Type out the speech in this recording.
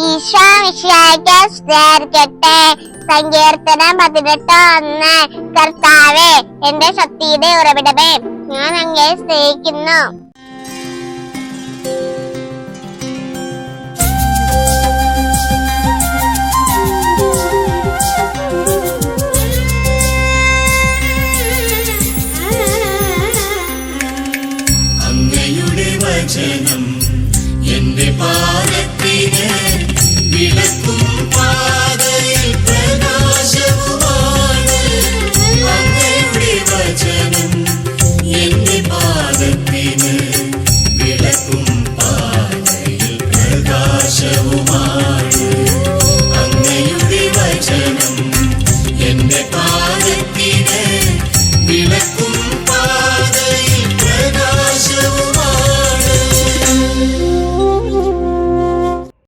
ഈശോ മിശിഹായ്ക്ക് സ്തുതിയായിരിക്കട്ടെ. സങ്കീർത്തനം 18:1. കർത്താവേ, എന്റെ ശക്തിയുടെ ഉറവിടമേ, ഞാൻ അങ്ങയെ സ്നേഹിക്കുന്നു.